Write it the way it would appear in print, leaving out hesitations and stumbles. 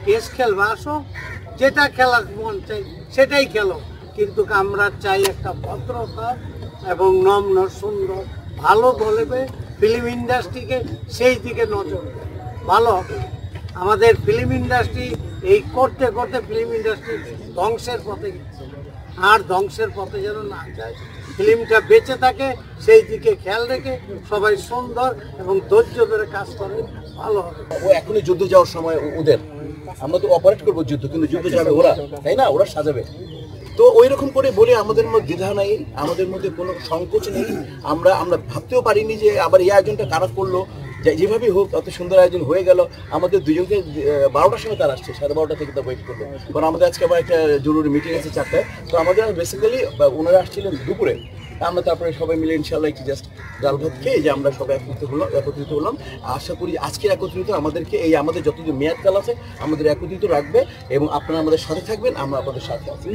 Case খেলবা আসো, যেটা খেলার মন চাই সেটাই খেলো, কিন্তু আমরা চাই একটা ভদ্রতা এবং নম্র সুন্দর ভালো বলবে। ফিল্ম ইন্ডাস্ট্রিকে সেই দিকে নজর দেয়, ভালো হবে। আমাদের ফিল্ম ইন্ডাস্ট্রি এই করতে করতে ফিল্ম ইন্ডাস্ট্রি ধ্বংসের পথে গেছে, আর ধ্বংসের পথে যেন না যায়, ফিল্মটা বেঁচে থাকে সেই দিকে খেয়াল রেখে সবাই সুন্দর এবং ধৈর্য ধরে কাজ করে, ভালো হবে। ও এখনই যুদ্ধ যাওয়ার সময় ওদের, আমরা তো অপারেট করবো যুদ্ধ, কিন্তু যুদ্ধ যাবে ওরা, তাই না? ওরা সাজাবে। তো ওই রকম করে বলে আমাদের মধ্যে দ্বিধা নাই, আমাদের মধ্যে কোনো সংকোচ নেই। আমরা ভাবতেও পারিনি যে আবার এই আয়োজনটা কারা করলো, যেভাবেই হোক অত সুন্দর আয়োজন হয়ে গেল। আমাদের দুজনকে 12টার সময় তার আসছে, 12:30 থেকে তার ওয়েট করলো, কারণ আমাদের আজকে আবার একটা জরুরি মিটিং আছে 4টায়। তো আমাদের বেসিক্যালি ওনারা আসছিলেন দুপুরে, আমরা তারপরে সবাই মিলে ইনশাল্লাহ একটু জাস্ট ডাল ভাত খেয়ে যে আমরা সবাই একত্রিত হলাম। আশা করি আজকের একত্রিত আমাদেরকে এই আমাদের যতদিন মেয়াদকাল আছে আমাদের একত্রিত রাখবে, এবং আপনারা আমাদের সাথে থাকবেন, আমরা আপনাদের সাথে আছি।